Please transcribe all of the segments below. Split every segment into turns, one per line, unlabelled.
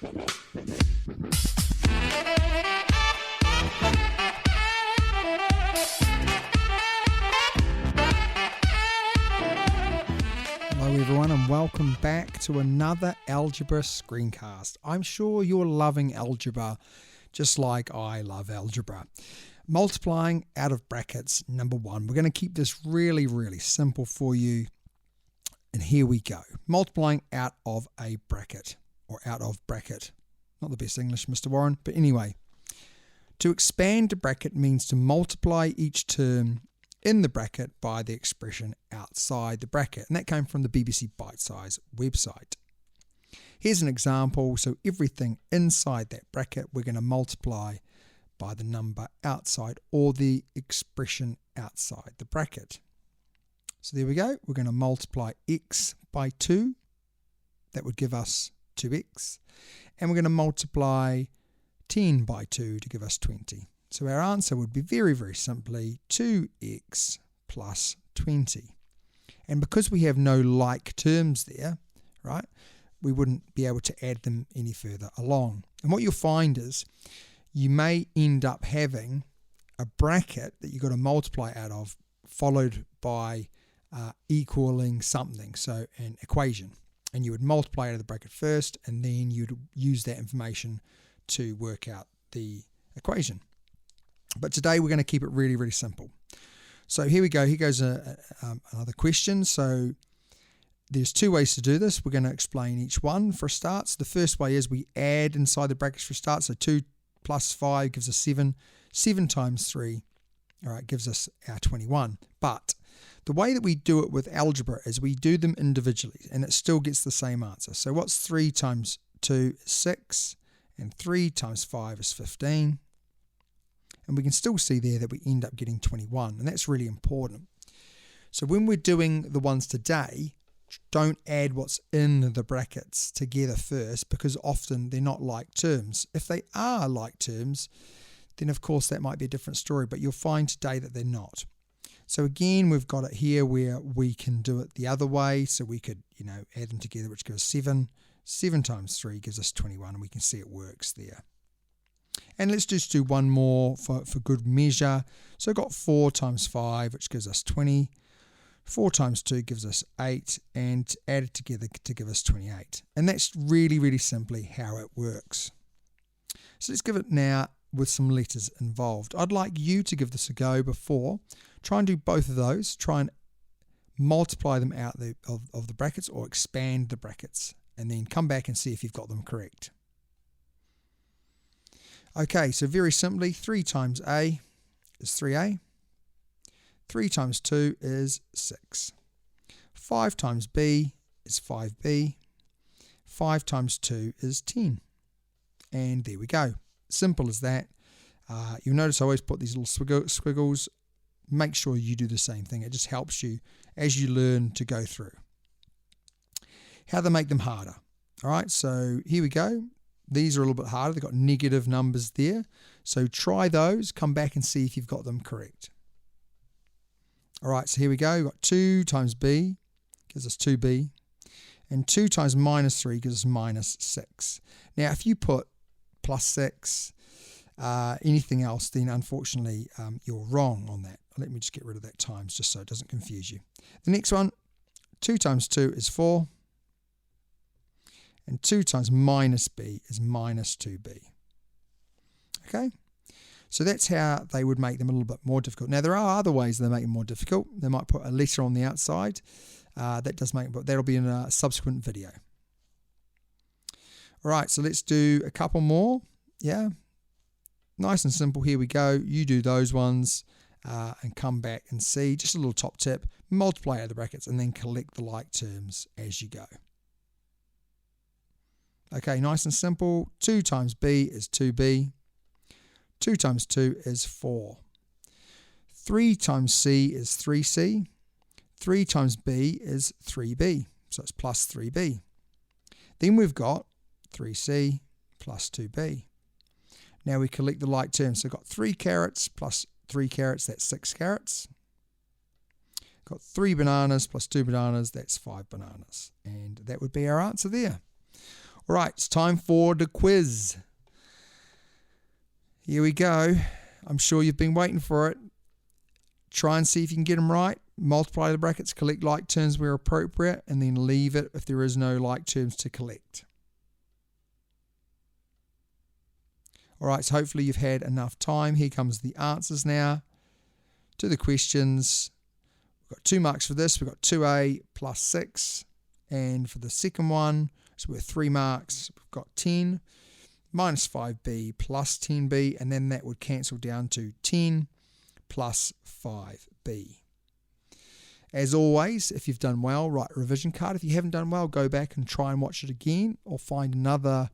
Hello everyone and welcome back to another Algebra screencast. I'm sure you're loving algebra just like I love algebra. Multiplying out of brackets, number one. We're going to keep this really, really simple for you. And here we go. Multiplying out of a bracket or out of bracket. Not the best English, Mr. Warren, but anyway. To expand a bracket means to multiply each term in the bracket by the expression outside the bracket. And that came from the BBC Bite Size website. Here's an example. So everything inside that bracket, we're going to multiply by the number outside or the expression outside the bracket. So there we go. We're going to multiply x by 2. That would give us 2x. And we're going to multiply 10 by 2 to give us 20. So our answer would be very, very simply 2x plus 20. And because we have no like terms there, right, we wouldn't be able to add them any further along. And what you'll find is you may end up having a bracket that you've got to multiply out of followed by equaling something, so an equation. And you would multiply out of the bracket first and then you'd use that information to work out the equation. But today we're going to keep it really, really simple. So here we go. Here goes another question. So there's two ways to do this. We're going to explain each one for a start. So the first way is we add inside the brackets for a start. So 2 plus 5 gives us 7. 7 times 3, all right, gives us our 21. But the way that we do it with algebra is we do them individually and it still gets the same answer. So what's 3 times 2 is 6 and 3 times 5 is 15. And we can still see there that we end up getting 21, and that's really important. So when we're doing the ones today, don't add what's in the brackets together first, because often they're not like terms. If they are like terms, then of course that might be a different story, but you'll find today that they're not. So again, we've got it here where we can do it the other way. So we could, add them together, which gives 7. 7 times 3 gives us 21, and we can see it works there. And let's just do one more for good measure. So I've got 4 times 5, which gives us 20. 4 times 2 gives us 8, and add it together to give us 28. And that's really, really simply how it works. So let's give it now with some letters involved. I'd like you to give this a go before. Try and do both of those. Try and multiply them out of the brackets or expand the brackets, and then come back and see if you've got them correct. Okay, so very simply, 3 times A is 3A. 3 times 2 is 6. 5 times B is 5B. 5 times 2 is 10. And there we go. Simple as that. You'll notice I always put these little squiggles. Make sure you do the same thing. It just helps you as you learn to go through. How to make them harder. All right, so here we go. These are a little bit harder. They've got negative numbers there. So try those. Come back and see if you've got them correct. All right, so here we go. We've got 2 times B gives us 2B. And 2 times minus 3 gives us minus 6. Now, if you put plus 6, anything else, then unfortunately you're wrong on that. Let me just get rid of that times just so it doesn't confuse you. The next one, 2 times 2 is 4. And 2 times minus b is minus 2b. Okay? So that's how they would make them a little bit more difficult. Now, there are other ways they make them more difficult. They might put a letter on the outside. That does make it, but that'll be in a subsequent video. All right, so let's do a couple more. Yeah? Nice and simple. Here we go. You do those ones and come back and see. Just a little top tip. Multiply out the brackets and then collect the like terms as you go. Okay, nice and simple. 2 times b is 2b. 2 times 2 is 4. 3 times c is 3c. 3 times b is 3b. So it's plus 3b. Then we've got 3c plus 2b. Now we collect the like terms. So we've got 3 carrots plus 3 carrots, that's 6 carrots. Got 3 bananas plus 2 bananas, that's 5 bananas. And that would be our answer there. All right, it's time for the quiz. Here we go. I'm sure you've been waiting for it. Try and see if you can get them right. Multiply the brackets, collect like terms where appropriate, and then leave it if there is no like terms to collect. All right, so hopefully you've had enough time. Here comes the answers now to the questions. We've got 2 marks for this. We've got 2A plus 6. And for the second one, so we're 3 marks. We've got 10 minus 5B plus 10B, and then that would cancel down to 10 plus 5B. As always, if you've done well, write a revision card. If you haven't done well, go back and try and watch it again, or find another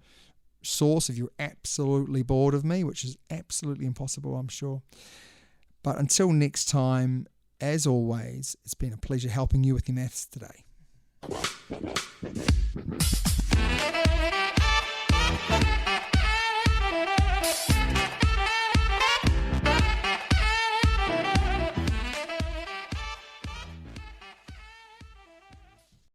source if you're absolutely bored of me, which is absolutely impossible, I'm sure. But until next time, as always, it's been a pleasure helping you with your maths today.